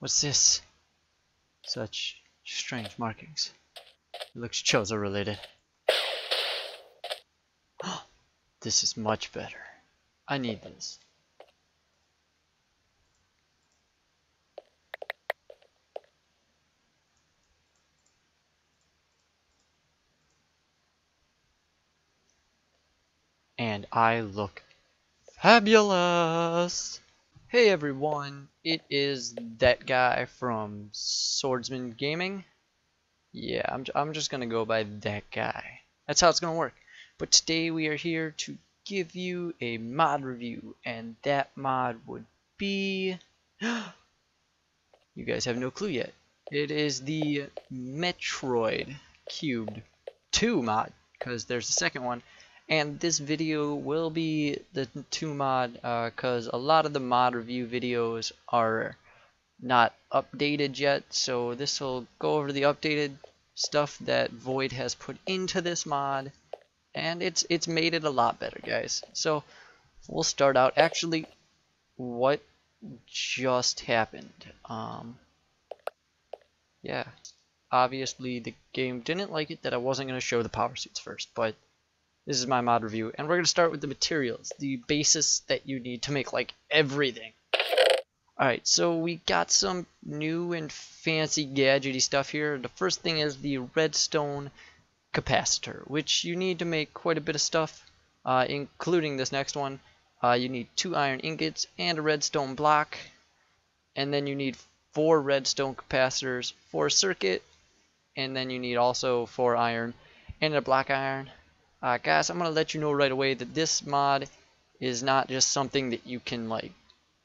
What's this? Such strange markings. It looks Chozo related. This is much better. I need this. And I look fabulous! Hey everyone, it is that guy from Swordsman Gaming. Yeah, I'm just gonna go by that guy. That's how it's gonna work. But today we are here to give you a mod review, and that mod would be... You guys have no clue yet. It is the Metroid Cube 2 mod, because there's a second one. And this video will be the 2 mod, because a lot of the mod review videos are not updated yet. So this will go over the updated stuff that Void has put into this mod. And it's made it a lot better, guys. So we'll start out. Actually, what just happened? Yeah, obviously the game didn't like it that I wasn't going to show the power suits first, but this is my mod review, and we're going to start with the materials, the basis that you need to make like everything. Alright, so we got some new and fancy gadgety stuff here. The first thing is the redstone capacitor, which you need to make quite a bit of stuff, including this next one. You need 2 iron ingots and a redstone block, and then you need 4 redstone capacitors for a circuit, and then you need also 4 iron and a black iron. Guys, I'm gonna let you know right away that this mod is not just something that you can like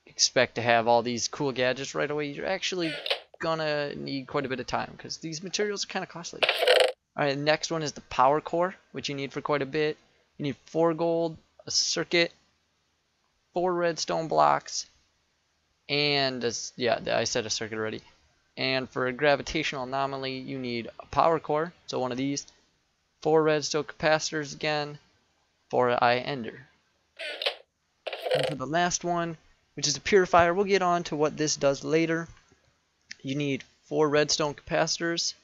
expect to have all these cool gadgets right away. You're actually gonna need quite a bit of time because these materials are kind of costly. Alright, the next one is the power core, which you need for quite a bit. You need 4 gold, a circuit, 4 redstone blocks, and yeah, I said a circuit already. And for a gravitational anomaly, you need a power core, so one of these, 4 redstone capacitors again, 4 eye ender. And for the last one, which is a purifier, we'll get on to what this does later. You need 4 redstone capacitors,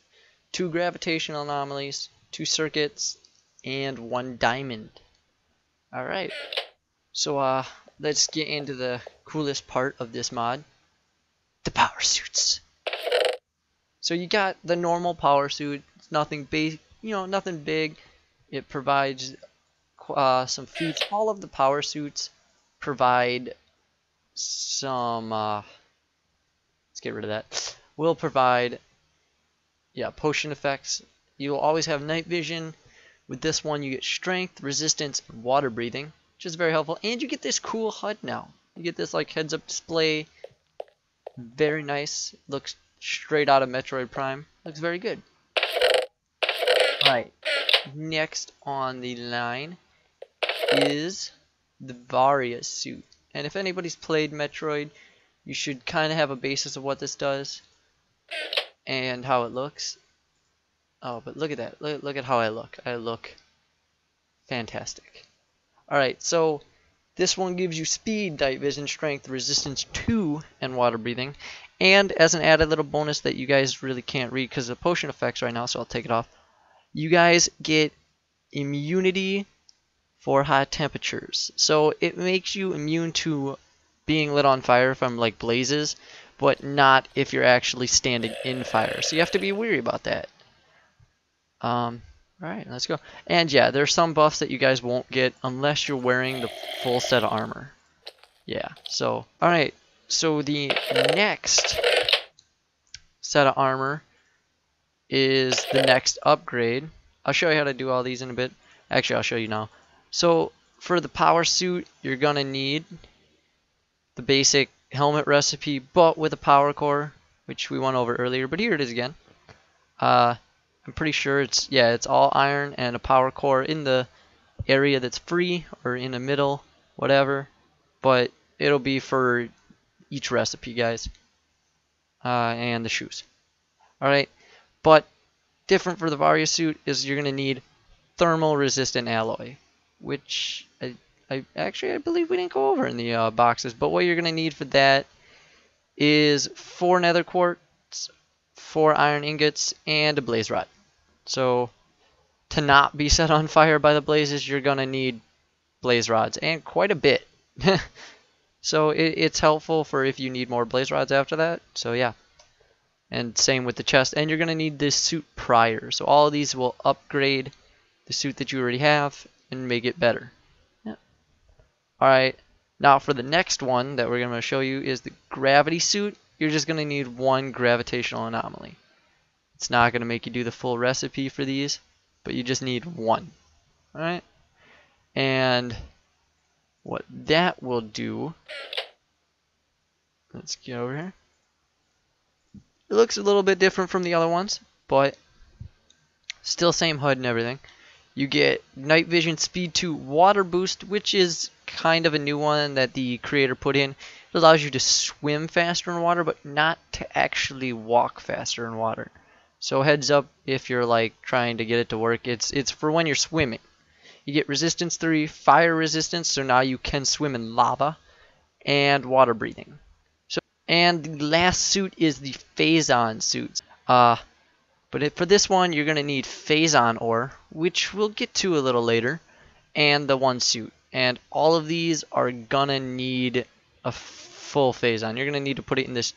2 gravitational anomalies, 2 circuits, and 1 diamond. Alright, so let's get into the coolest part of this mod, the power suits. So you got the normal power suit. It's nothing big, nothing big. It provides some feats. All of the power suits provide some let's get rid of that. Will provide potion effects. You'll always have night vision. With this one you get strength, resistance, and water breathing, which is very helpful. And you get this cool HUD now. You get this like heads up display. Very nice. Looks straight out of Metroid Prime. Looks very good. Alright, next on the line is the Varia suit. And if anybody's played Metroid, you should kind of have a basis of what this does and how it looks. Oh, but look at that. Look at how I look. I look fantastic. Alright, so this one gives you speed, night vision, strength, resistance 2, and water breathing. And as an added little bonus that you guys really can't read because of the potion effects right now, so I'll take it off. You guys get immunity for high temperatures. So it makes you immune to being lit on fire from like blazes, but not if you're actually standing in fire. So you have to be wary about that. Alright, let's go. And yeah, there's some buffs that you guys won't get unless you're wearing the full set of armor. Yeah, so, alright. So the next set of armor is the next upgrade. I'll show you how to do all these in a bit. Actually, I'll show you now. So for the power suit, you're gonna need the basic helmet recipe, but with a power core, which we went over earlier. But here it is again. I'm pretty sure it's all iron and a power core in the area that's free or in the middle, whatever. But it'll be for each recipe, guys. And the shoes. Alright, but different for the Varia suit is you're going to need thermal resistant alloy, which I believe we didn't go over in the boxes, but what you're going to need for that is 4 nether quartz, 4 iron ingots, and a blaze rod. So to not be set on fire by the blazes, you're gonna need blaze rods, and quite a bit. So it's helpful for if you need more blaze rods after that. So yeah. And same with the chest. And you're going to need this suit prior. So all of these will upgrade the suit that you already have and make it better. Yeah. Alright, now for the next one that we're going to show you is the gravity suit. You're just going to need 1 gravitational anomaly. It's not going to make you do the full recipe for these, but you just need 1. Alright? And what that will do, let's get over here. It looks a little bit different from the other ones, but still same HUD and everything. You get night vision, speed 2, water boost, which is kind of a new one that the creator put in. It allows you to swim faster in water, but not to actually walk faster in water. So heads up if you're like trying to get it to work. It's for when you're swimming. You get resistance 3, fire resistance, so now you can swim in lava, and water breathing. And the last suit is the Phazon suits. But for this one, you're going to need Phazon ore, which we'll get to a little later, and the 1 suit. And all of these are going to need a full Phazon. You're going to need to put it in this,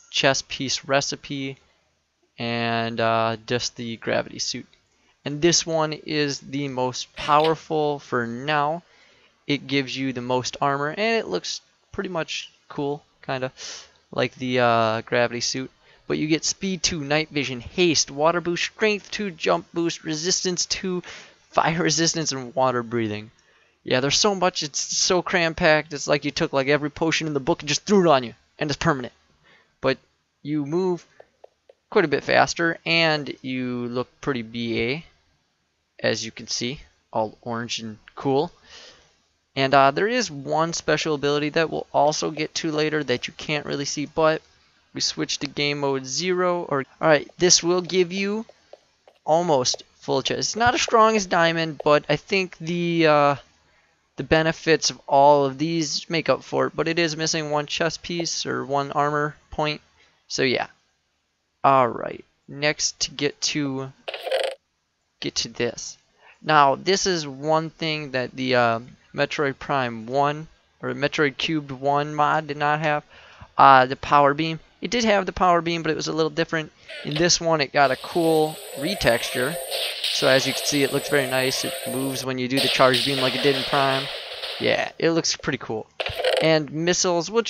chest piece recipe, and just the gravity suit. And this one is the most powerful for now. It gives you the most armor, and it looks pretty much cool. Kind of like the gravity suit, but you get speed 2, night vision, haste, water boost, strength 2, jump boost, resistance 2, fire resistance, and water breathing. Yeah, there's so much, it's so cram-packed. It's like you took like every potion in the book and just threw it on you, and it's permanent. But you move quite a bit faster, and you look pretty BA, as you can see, all orange and cool. And there is one special ability that we'll also get to later that you can't really see, but we switch to game mode 0. Alright, this will give you almost full chest. It's not as strong as diamond, but I think the benefits of all of these make up for it. But it is missing 1 chest piece or 1 armor point. So yeah. Alright, next to get to this. Now, this is one thing that the Metroid Prime 1 or Metroid Cube 1 mod did not have. The power beam. It did have the power beam, but it was a little different. In this one, it got a cool retexture. So as you can see, it looks very nice. It moves when you do the charge beam like it did in Prime. Yeah, it looks pretty cool. And missiles, when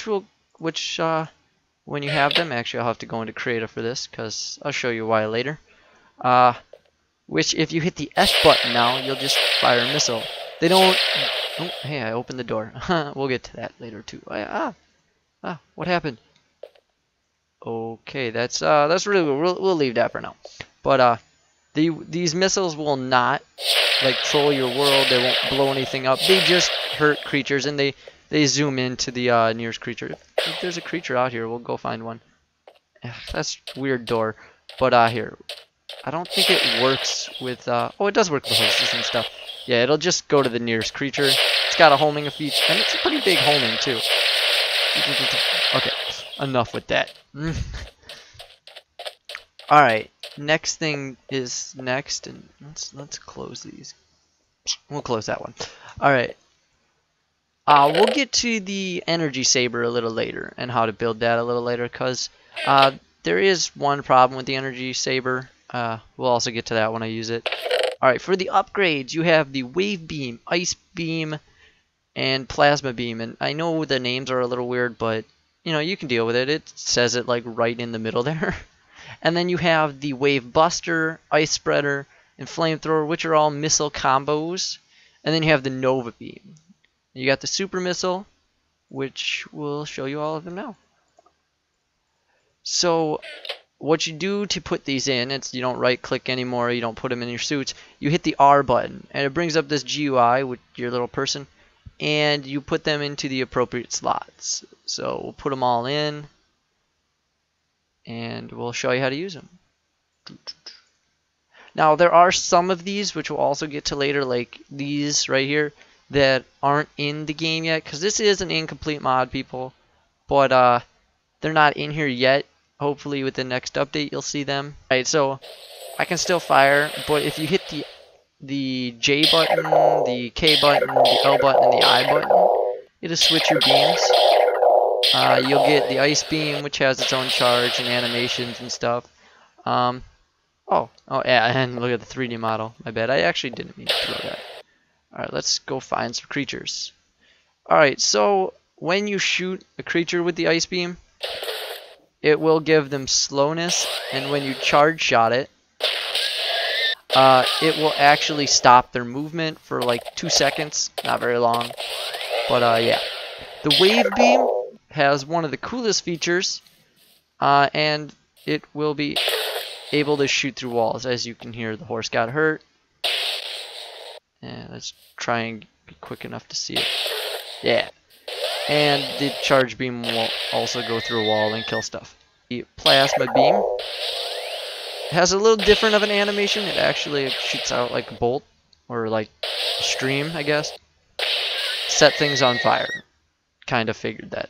you have them, actually I'll have to go into creative for this because I'll show you why later. Which if you hit the S button now, you'll just fire a missile. They don't. Oh, hey, I opened the door. We'll get to that later too. What happened? Okay, that's really good. We'll leave that for now. But these missiles will not like troll your world. They won't blow anything up. They just hurt creatures, and they zoom into the nearest creature. If there's a creature out here, we'll go find one. That's a weird door. But here, I don't think it works with. Oh, it does work with horses and stuff. Yeah, it'll just go to the nearest creature. It's got a homing feature, and it's a pretty big homing too. Okay, enough with that. All right, next thing is next, and let's close these. We'll close that one. All right. We'll get to the energy saber a little later and how to build that a little later, because there is one problem with the energy saber. We'll also get to that when I use it. Alright, for the upgrades, you have the wave beam, ice beam, and plasma beam. And I know the names are a little weird, but you can deal with it. It says it like right in the middle there. And then you have the wave buster, ice spreader, and flamethrower, which are all missile combos. And then you have the nova beam. You got the super missile, which we'll show you all of them now. So what you do to put these in, you don't right click anymore, you don't put them in your suits, you hit the R button and it brings up this GUI with your little person, and you put them into the appropriate slots. So we'll put them all in and we'll show you how to use them. Now there are some of these which we'll also get to later, like these right here, that aren't in the game yet, because this is an incomplete mod, people. But They're not in here yet. Hopefully with the next update you'll see them. Alright, so I can still fire, but if you hit the J button, the K button, the L button, and the I button, it'll switch your beams. You'll get the ice beam, which has its own charge and animations and stuff. Oh yeah, and look at the 3D model. My bad, I actually didn't mean to throw that. Alright, let's go find some creatures. Alright, so when you shoot a creature with the ice beam, it will give them slowness, and when you charge shot it, it will actually stop their movement for like 2 seconds. Not very long, but yeah. The wave beam has one of the coolest features, and it will be able to shoot through walls. As you can hear, the horse got hurt. And let's try and be quick enough to see it. Yeah. And the charge beam will also go through a wall and kill stuff. The plasma beam has a little different of an animation. It actually shoots out like a bolt, or like a stream, I guess. Set things on fire. Kind of figured that.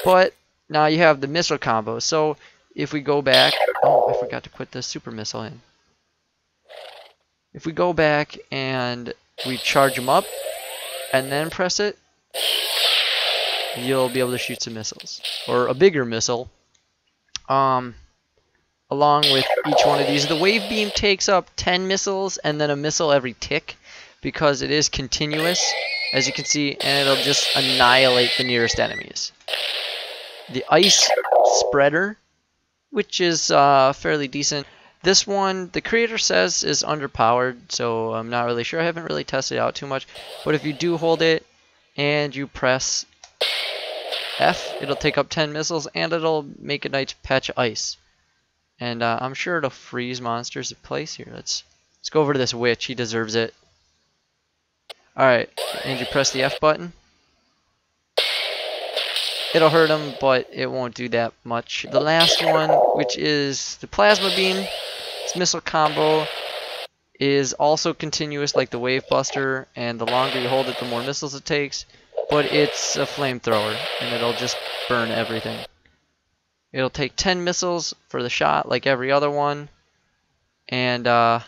But now you have the missile combo. So if we go back, oh, I forgot to put the super missile in. If we go back and we charge them up and then press it, you'll be able to shoot some missiles, or a bigger missile. Along with each one of these, the wave beam takes up 10 missiles and then a missile every tick, because it is continuous, as you can see, and it'll just annihilate the nearest enemies. The ice spreader, which is fairly decent. This one, the creator says, is underpowered, so I'm not really sure. I haven't really tested it out too much. But if you do hold it and you press F, it'll take up 10 missiles, and it'll make a nice patch of ice. And I'm sure it'll freeze monsters in place here. Let's go over to this witch. He deserves it. Alright, and you press the F button. It'll hurt him, but it won't do that much. The last one, which is the plasma beam, its missile combo is also continuous like the wave buster, and the longer you hold it, the more missiles it takes. But it's a flamethrower, and it'll just burn everything. It'll take 10 missiles for the shot, like every other one, and yeah,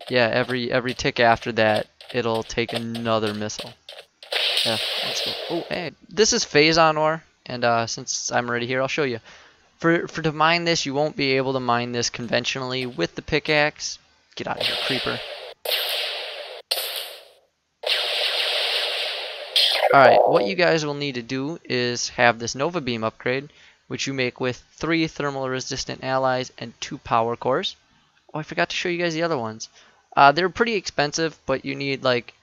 every tick after that, it'll take another missile. Yeah, let's go. Oh, hey, this is phase on ore, and since I'm already here, I'll show you. To mine this, you won't be able to mine this conventionally with the pickaxe. Get out of here, creeper. Alright, what you guys will need to do is have this Nova Beam upgrade, which you make with 3 thermal resistant allies and 2 power cores. Oh, I forgot to show you guys the other ones. They're pretty expensive, but you need like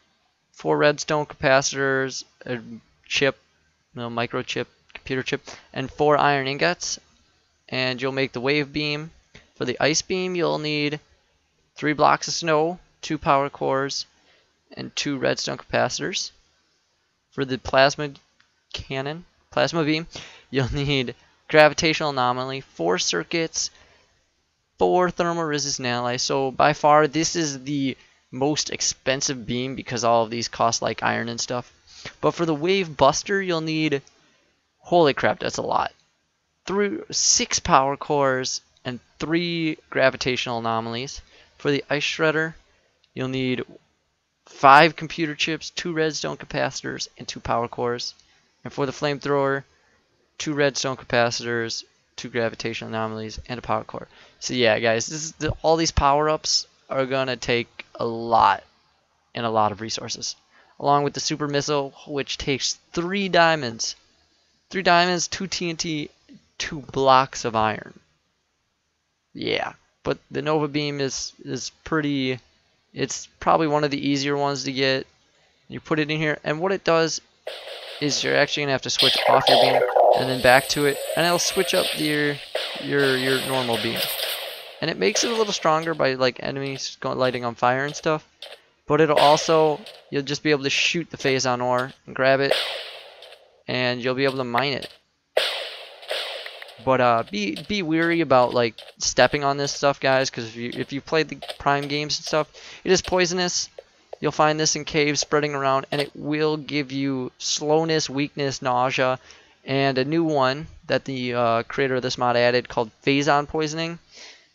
4 redstone capacitors, a chip, microchip, computer chip, and 4 iron ingots. And you'll make the wave beam. For the ice beam, you'll need 3 blocks of snow, 2 power cores, and 2 redstone capacitors. For the plasma beam, you'll need gravitational anomaly, 4 circuits, 4 thermal resistant alloys. So by far, this is the most expensive beam because all of these cost like iron and stuff. But for the wave buster, you'll need, holy crap, that's a lot. 6 power cores and 3 gravitational anomalies. For the ice shredder, you'll need 5 computer chips, 2 redstone capacitors, and 2 power cores. And for the flamethrower, 2 redstone capacitors, 2 gravitational anomalies, and a power core. So yeah, guys, all these power-ups are gonna take a lot of resources. Along with the super missile, which takes 3 diamonds. 3 diamonds, 2 TNT, 2 blocks of iron. Yeah, but the Nova Beam is pretty. It's probably one of the easier ones to get. You put it in here, and what it does is you're actually gonna have to switch off your beam and then back to it, and it'll switch up your normal beam. And it makes it a little stronger by like enemies lighting on fire and stuff. But it'll also, you'll just be able to shoot the phase on ore and grab it, and you'll be able to mine it. But be weary about like stepping on this stuff, guys, because if you played the Prime games and stuff, it is poisonous. You'll find this in caves spreading around, and it will give you slowness, weakness, nausea, and a new one that the creator of this mod added called phazon poisoning.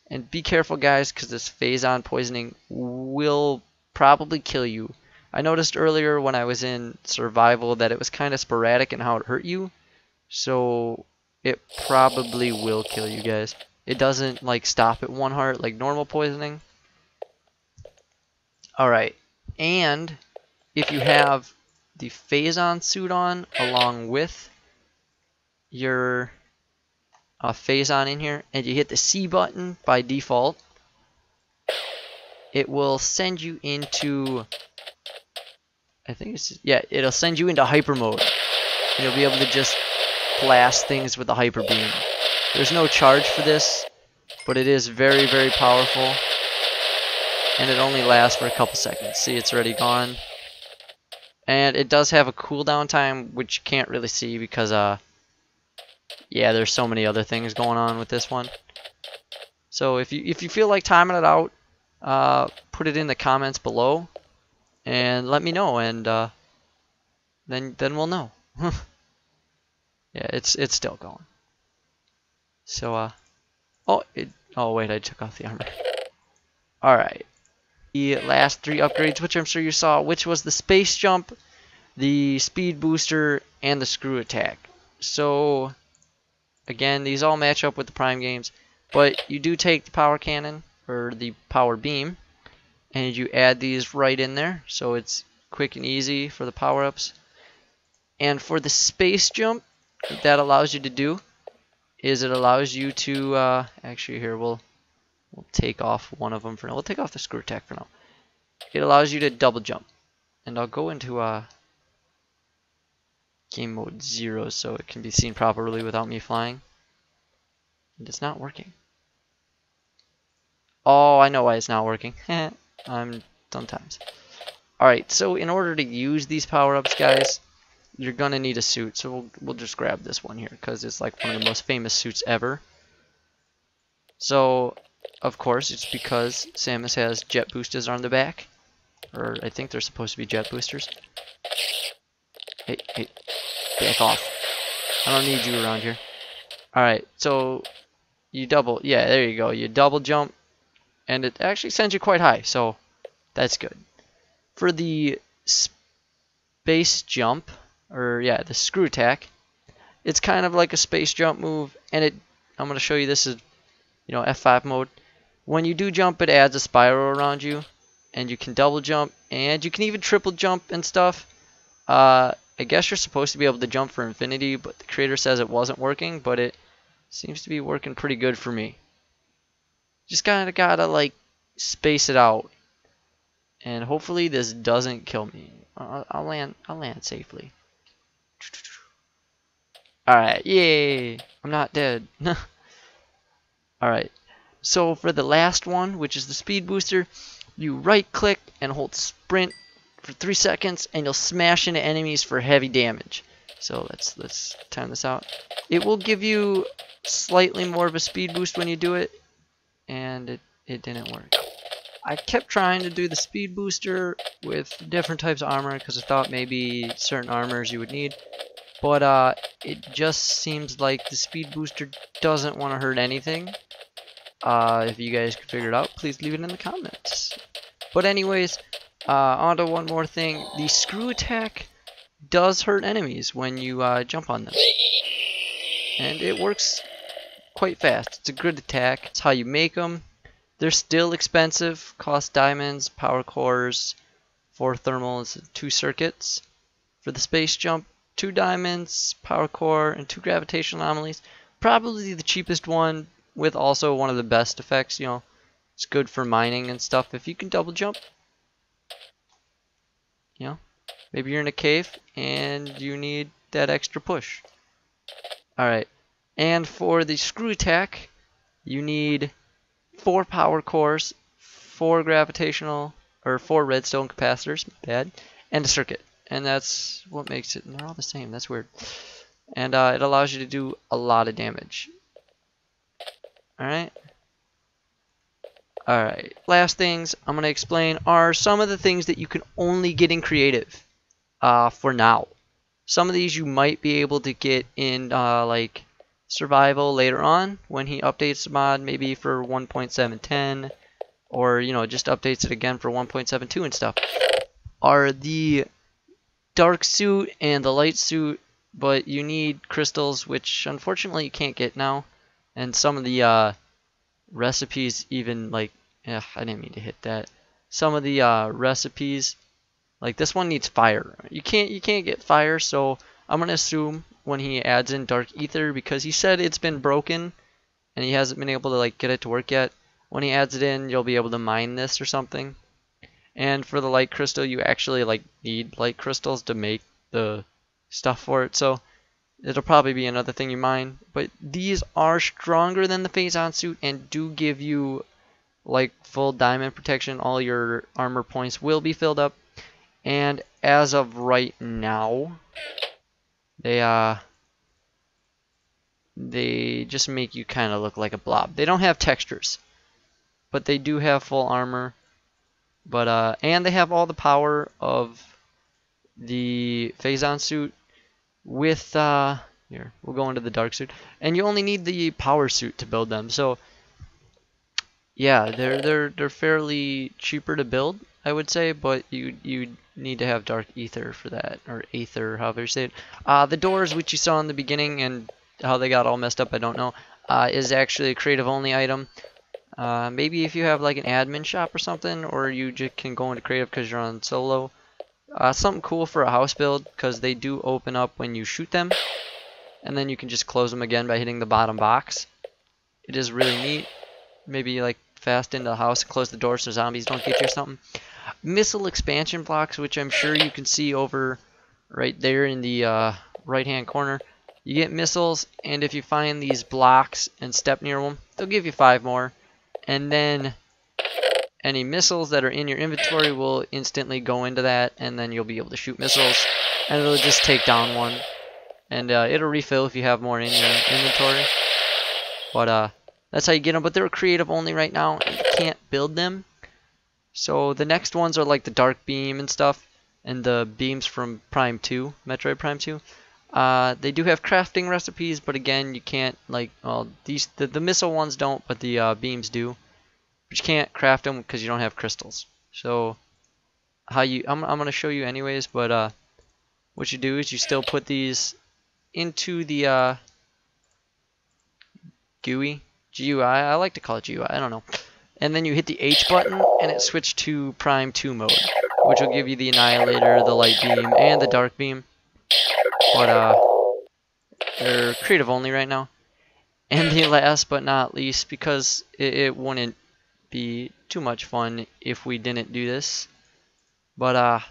And be careful, guys, because this phazon poisoning will probably kill you. I noticed earlier when I was in survival that it was kind of sporadic in how it hurt you, so it probably will kill you guys. It doesn't like stop at 1 heart like normal poisoning. Alright, and if you have the phazon suit on along with your phazon in here, and you hit the C button by default, it will send you into, I think it's, yeah, it'll send you into hyper mode. And you'll be able to just blast things with the hyper beam. There's no charge for this, but it is very, very powerful. And it only lasts for a couple seconds. See, it's already gone. And it does have a cooldown time, which you can't really see because, yeah, there's so many other things going on with this one. So if you feel like timing it out, put it in the comments below and let me know, and then we'll know. Yeah, it's still going. So oh wait, I took off the armor. All right, the last 3 upgrades, which I'm sure you saw, which was the space jump, the speed booster, and the screw attack. So again, these all match up with the Prime games, but you do take the power cannon or the power beam and you add these right in there, so it's quick and easy for the power-ups. And for the space jump, what that allows you to do is it allows you to actually, here we'll take off one of them for now. We'll take off the screw attack for now. It allows you to double jump, and I'll go into game mode 0 so it can be seen properly without me flying. And it's not working. Oh, I know why it's not working. Sometimes. Alright, so in order to use these power-ups, guys, you're gonna need a suit. So we'll just grab this one here because it's like one of the most famous suits ever. So, of course, it's because Samus has jet boosters on the back. Or I think they're supposed to be jet boosters. Hey, back off. I don't need you around here. Alright, so you double, yeah, there you go. You double jump, and it actually sends you quite high, so that's good. For the space jump, or yeah, the screw attack, it's kind of like a space jump move, and I'm going to show you this is, you know, F5 mode. When you do jump, it adds a spiral around you, and you can double jump, and you can even triple jump and stuff. I guess you're supposed to be able to jump for infinity, but the creator says it wasn't working, but it seems to be working pretty good for me. Just kind of gotta like space it out, and hopefully this doesn't kill me. I'll land safely. All right, yay! I'm not dead. All right. So for the last one, which is the speed booster, you right click and hold sprint for 3 seconds, and you'll smash into enemies for heavy damage. So let's time this out. It will give you slightly more of a speed boost when you do it, and it didn't work. I kept trying to do the speed booster with different types of armor because I thought maybe certain armors you would need, but it just seems like the speed booster doesn't want to hurt anything. If you guys can figure it out, please leave it in the comments. But anyways, on to one more thing. The screw attack does hurt enemies when you jump on them, and it works quite fast. It's a good attack. It's how you make them. They're still expensive, cost diamonds, power cores, 4 thermals, 2 circuits. For the space jump, 2 diamonds, power core, and 2 gravitational anomalies. Probably the cheapest one, with also one of the best effects. You know, it's good for mining and stuff. If you can double jump, you know, maybe you're in a cave and you need that extra push. Alright, and for the screw attack, you need 4 power cores, 4 gravitational, or 4 redstone capacitors, and a circuit. And that's what makes it, and they're all the same, that's weird. And it allows you to do a lot of damage. Alright. Alright, last things I'm going to explain are some of the things that you can only get in creative for now. Some of these you might be able to get in like survival later on when he updates the mod, maybe for 1.710, or you know, just updates it again for 1.72 and stuff. Are the dark suit and the light suit, but you need crystals, which unfortunately you can't get now. And some of the recipes even like, I didn't mean to hit that. Some of the recipes, like this one needs fire. You can't get fire, so I'm gonna assume when he adds in Dark Aether, because he said it's been broken and he hasn't been able to like get it to work yet. When he adds it in, you'll be able to mine this or something. And for the light crystal, you actually like need light crystals to make the stuff for it, so it'll probably be another thing you mine. But these are stronger than the Phazon suit and do give you like full diamond protection. All your armor points will be filled up, and as of right now, they just make you kind of look like a blob. They don't have textures, but they do have full armor. But and they have all the power of the Phazon suit with here, we'll go into the dark suit, and you only need the power suit to build them. So yeah, they're fairly cheaper to build, I would say, but you need to have Dark Aether for that, or Aether, however you say it. The doors, which you saw in the beginning, and how they got all messed up, I don't know, is actually a creative only item. Maybe if you have like an admin shop or something, or you just can go into creative because you're on solo. Something cool for a house build, because they do open up when you shoot them, and then you can just close them again by hitting the bottom box. It is really neat. Maybe like fast into the house and close the door so zombies don't get you or something. Missile expansion blocks, which I'm sure you can see over right there in the right hand corner. You get missiles, and if you find these blocks and step near them, they'll give you 5 more. And then any missiles that are in your inventory will instantly go into that, and then you'll be able to shoot missiles, and it'll just take down one. And it'll refill if you have more in your inventory. But that's how you get them. But they're creative only right now, and you can't build them. So the next ones are like the dark beam and stuff, and the beams from Prime 2, Metroid Prime 2. They do have crafting recipes, but again, you can't like, well, the missile ones don't, but the beams do. But you can't craft them because you don't have crystals. So I'm gonna show you anyways, but what you do is you still put these into the GUI. I like to call it GUI, I don't know. And then you hit the H button, and it switched to Prime 2 mode, which will give you the Annihilator, the Light Beam, and the Dark Beam. But they're creative only right now. And the last but not least, because it wouldn't be too much fun if we didn't do this, but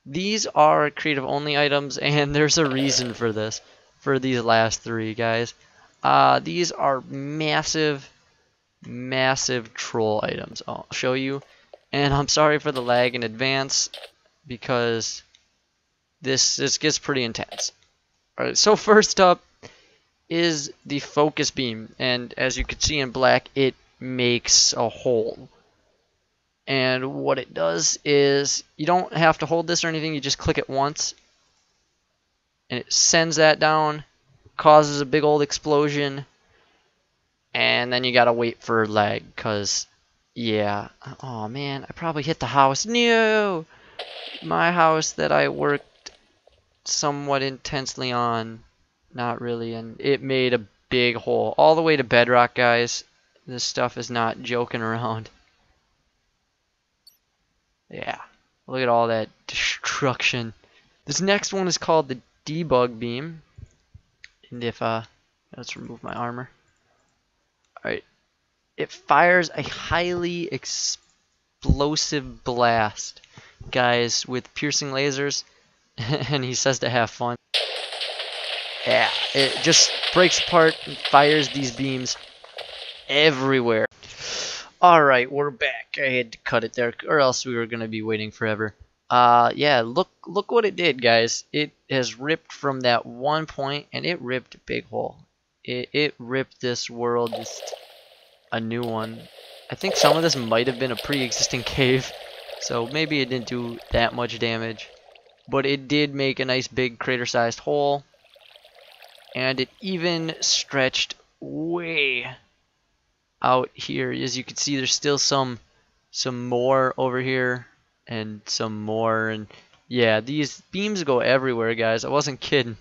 these are creative only items, and there's a reason for this, for these last 3 guys. These are massive troll items. I'll show you, and I'm sorry for the lag in advance because this gets pretty intense. Alright, so first up is the focus beam, and as you can see in black, it makes a hole. And what it does is, you don't have to hold this or anything, you just click it once, and it sends that down, causes a big old explosion, and then you gotta wait for lag, cause yeah, oh man, I probably hit the house. No! My house that I worked somewhat intensely on, not really, and it made a big hole all the way to bedrock, guys. This stuff is not joking around. Yeah, look at all that destruction. This next one is called the debug beam, and if let's remove my armor. Alright, it fires a highly explosive blast, guys, with piercing lasers. And he says to have fun. Yeah, it just breaks apart and fires these beams everywhere. Alright, we're back. I had to cut it there, or else we were going to be waiting forever. Yeah, look what it did, guys. It has ripped from that one point, and it ripped a big hole. It ripped this world just a new one. I think some of this might have been a pre-existing cave, so maybe it didn't do that much damage. but it did make a nice big crater-sized hole, and it even stretched way out here. As you can see, there's still some more over here and some more, and yeah, these beams go everywhere, guys. I wasn't kidding.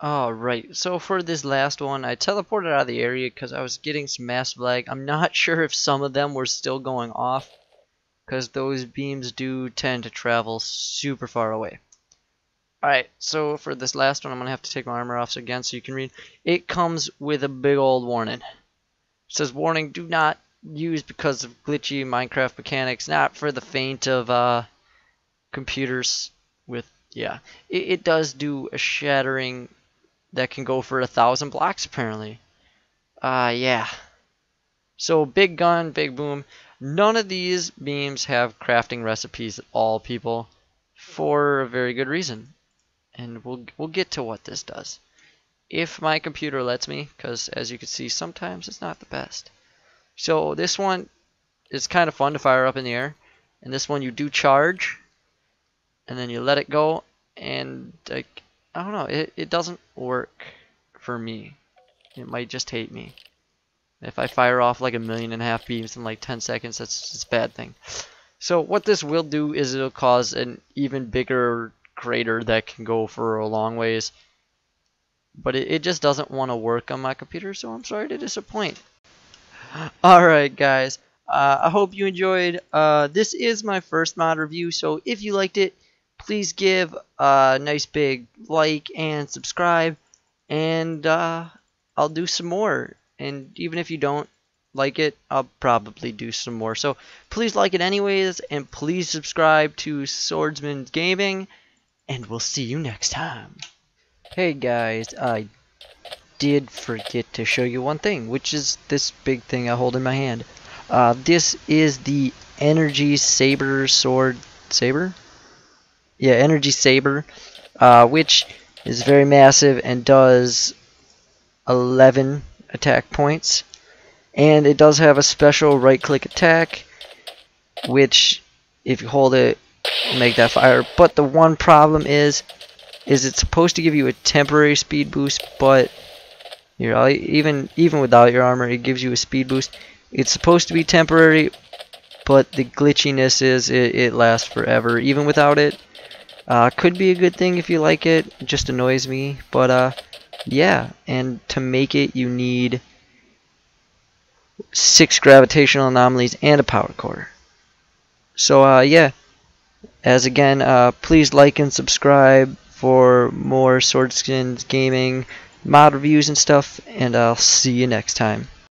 Alright, so for this last one, I teleported out of the area because I was getting some massive lag. I'm not sure if some of them were still going off, because those beams do tend to travel super far away. Alright, so for this last one, I'm going to have to take my armor off again so you can read. It comes with a big old warning. It says, warning, do not use because of glitchy Minecraft mechanics, not for the faint of computers with, yeah. It does do a shattering that can go for 1,000 blocks apparently. Yeah. So big gun, big boom. None of these beams have crafting recipes at all, people, for a very good reason. And we'll get to what this does. If my computer lets me, because as you can see, sometimes it's not the best. So this one is kind of fun to fire up in the air. And this one you do charge, and then you let it go, and like, I don't know, it doesn't work for me. It might just hate me. If I fire off like 1.5 million beams in like 10 seconds, that's a bad thing. So what this will do is it'll cause an even bigger crater that can go for a long ways. But it just doesn't want to work on my computer, so I'm sorry to disappoint. Alright guys, I hope you enjoyed. This is my first mod review, so if you liked it, please give a nice big like and subscribe, and I'll do some more. And even if you don't like it, I'll probably do some more. So please like it anyways, and please subscribe to Swordsman Gaming, and we'll see you next time. Hey guys, I did forget to show you one thing, which is this big thing I hold in my hand. This is the Energy Saber sword. Saber? Yeah, Energy Saber, which is very massive and does 11 attack points. And it does have a special right-click attack, which, if you hold it, will make that fire. But the one problem is it's supposed to give you a temporary speed boost, but even without your armor, it gives you a speed boost. It's supposed to be temporary, but the glitchiness is it lasts forever, even without it. Could be a good thing if you like it. It just annoys me, but yeah. And to make it, you need 6 gravitational anomalies and a power core. So yeah. As again, please like and subscribe for more Swordsman Gaming mod reviews and stuff, and I'll see you next time.